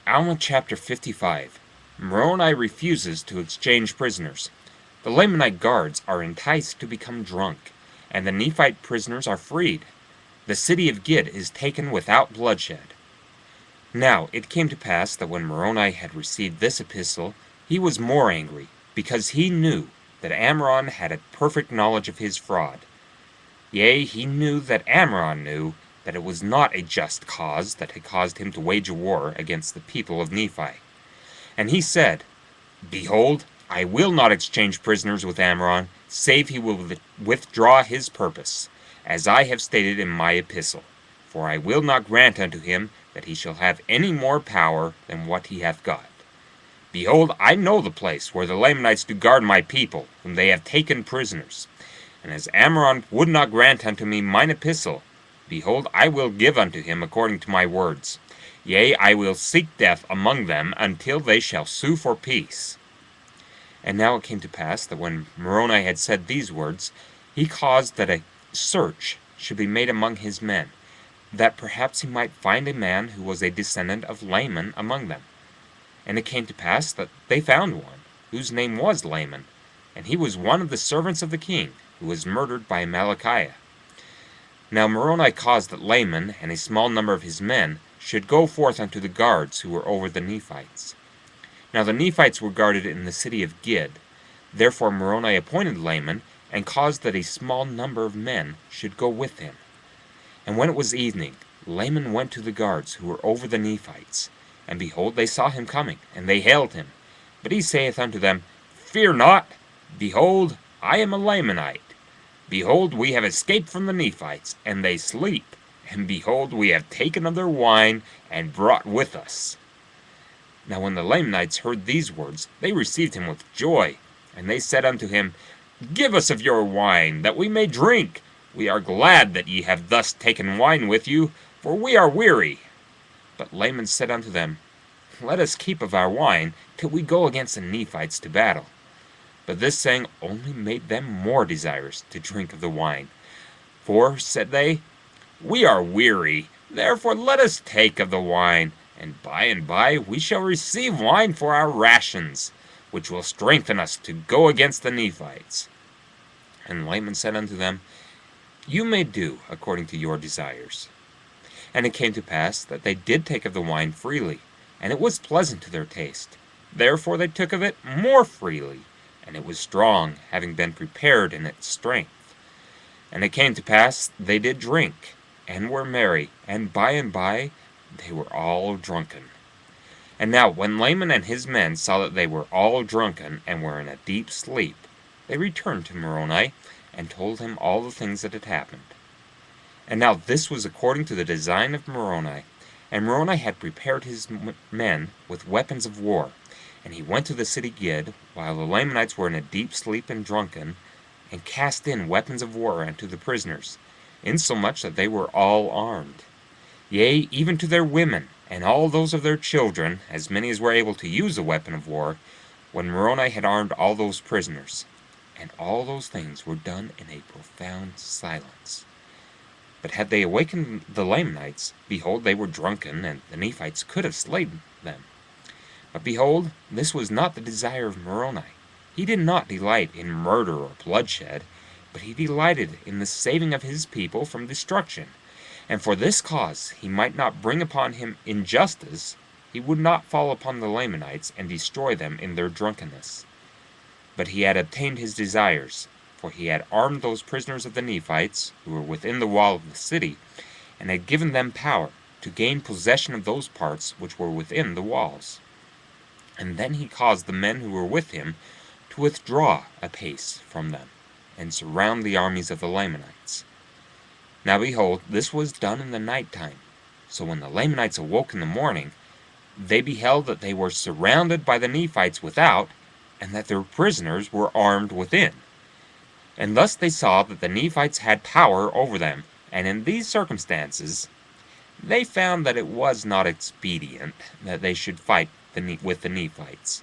Alma chapter 55. Moroni refuses to exchange prisoners. The Lamanite guards are enticed to become drunk, and the Nephite prisoners are freed. The city of Gid is taken without bloodshed. Now it came to pass that when Moroni had received this epistle, he was more angry, because he knew that Ammoron had a perfect knowledge of his fraud. Yea, he knew that Ammoron knew that it was not a just cause that had caused him to wage a war against the people of Nephi. And he said, Behold, I will not exchange prisoners with Ammoron, save he will withdraw his purpose, as I have stated in my epistle. For I will not grant unto him that he shall have any more power than what he hath got. Behold, I know the place where the Lamanites do guard my people, whom they have taken prisoners. And as Ammoron would not grant unto me mine epistle, behold, I will give unto him according to my words. Yea, I will seek death among them until they shall sue for peace. And now it came to pass that when Moroni had said these words, he caused that a search should be made among his men, that perhaps he might find a man who was a descendant of Laman among them. And it came to pass that they found one, whose name was Laman, and he was one of the servants of the king, who was murdered by Malachiah. Now Moroni caused that Laman and a small number of his men should go forth unto the guards who were over the Nephites. Now the Nephites were guarded in the city of Gid. Therefore Moroni appointed Laman, and caused that a small number of men should go with him. And when it was evening, Laman went to the guards who were over the Nephites. And behold, they saw him coming, and they hailed him. But he saith unto them, Fear not, behold, I am a Lamanite. Behold, we have escaped from the Nephites, and they sleep. And behold, we have taken of their wine, and brought with us. Now when the Lamanites heard these words, they received him with joy. And they said unto him, Give us of your wine, that we may drink. We are glad that ye have thus taken wine with you, for we are weary. But Laman said unto them, Let us keep of our wine, till we go against the Nephites to battle. But this saying only made them more desirous to drink of the wine. For, said they, We are weary, therefore let us take of the wine, and by we shall receive wine for our rations, which will strengthen us to go against the Nephites. And Laman said unto them, You may do according to your desires. And it came to pass that they did take of the wine freely, and it was pleasant to their taste. Therefore they took of it more freely, and it was strong, having been prepared in its strength. And it came to pass they did drink, and were merry, and by they were all drunken. And now when Laman and his men saw that they were all drunken, and were in a deep sleep, they returned to Moroni, and told him all the things that had happened. And now this was according to the design of Moroni. And Moroni had prepared his men with weapons of war, and he went to the city Gid, while the Lamanites were in a deep sleep and drunken, and cast in weapons of war unto the prisoners, insomuch that they were all armed. Yea, even to their women, and all those of their children, as many as were able to use a weapon of war, when Moroni had armed all those prisoners. And all those things were done in a profound silence. But had they awakened the Lamanites, behold, they were drunken, and the Nephites could have slain them. But behold, this was not the desire of Moroni. He did not delight in murder or bloodshed, but he delighted in the saving of his people from destruction. And for this cause he might not bring upon him injustice, he would not fall upon the Lamanites and destroy them in their drunkenness. But he had obtained his desires, for he had armed those prisoners of the Nephites, who were within the wall of the city, and had given them power to gain possession of those parts which were within the walls. And then he caused the men who were with him to withdraw a pace from them, and surround the armies of the Lamanites. Now behold, this was done in the night time. So when the Lamanites awoke in the morning, they beheld that they were surrounded by the Nephites without, and that their prisoners were armed within. And thus they saw that the Nephites had power over them, and in these circumstances they found that it was not expedient that they should fight with the Nephites.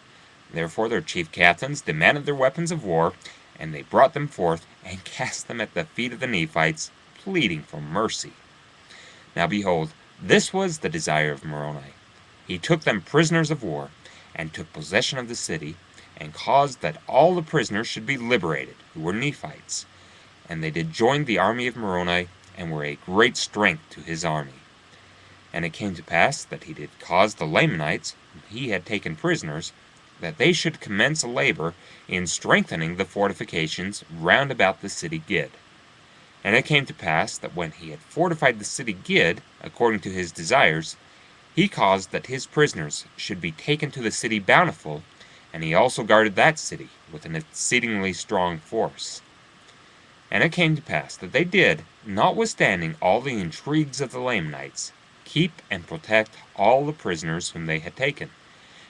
Therefore their chief captains demanded their weapons of war, and they brought them forth, and cast them at the feet of the Nephites, pleading for mercy. Now behold, this was the desire of Moroni. He took them prisoners of war, and took possession of the city, and caused that all the prisoners should be liberated, who were Nephites. And they did join the army of Moroni, and were a great strength to his army. And it came to pass that he did cause the Lamanites, whom he had taken prisoners, that they should commence a labor in strengthening the fortifications round about the city Gid. And it came to pass that when he had fortified the city Gid, according to his desires, he caused that his prisoners should be taken to the city Bountiful, and he also guarded that city with an exceedingly strong force. And it came to pass that they did, notwithstanding all the intrigues of the Lamanites, keep and protect all the prisoners whom they had taken,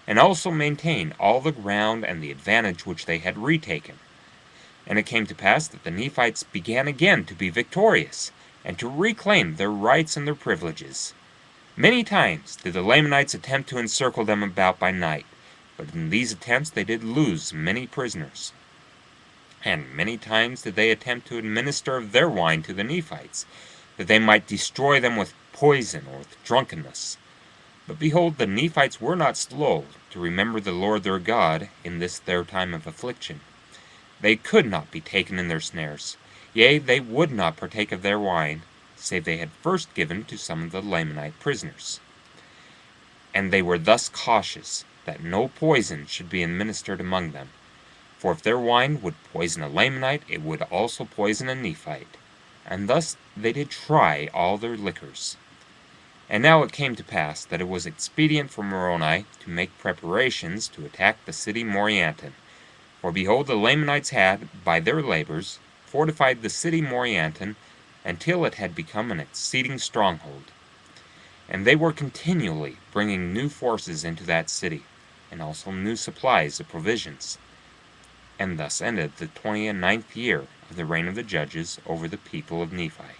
and also maintain all the ground and the advantage which they had retaken. And it came to pass that the Nephites began again to be victorious, and to reclaim their rights and their privileges. Many times did the Lamanites attempt to encircle them about by night, but in these attempts they did lose many prisoners. And many times did they attempt to administer of their wine to the Nephites, that they might destroy them with poison or with drunkenness. But behold, the Nephites were not slow to remember the Lord their God in this their time of affliction. They could not be taken in their snares, yea, they would not partake of their wine, save they had first given to some of the Lamanite prisoners. And they were thus cautious that no poison should be administered among them. For if their wine would poison a Lamanite, it would also poison a Nephite. And thus they did try all their liquors. And now it came to pass that it was expedient for Moroni to make preparations to attack the city Morianton. For behold, the Lamanites had, by their labors, fortified the city Morianton until it had become an exceeding stronghold. And they were continually bringing new forces into that city, and also new supplies of provisions. And thus ended the 29th year of the reign of the judges over the people of Nephi.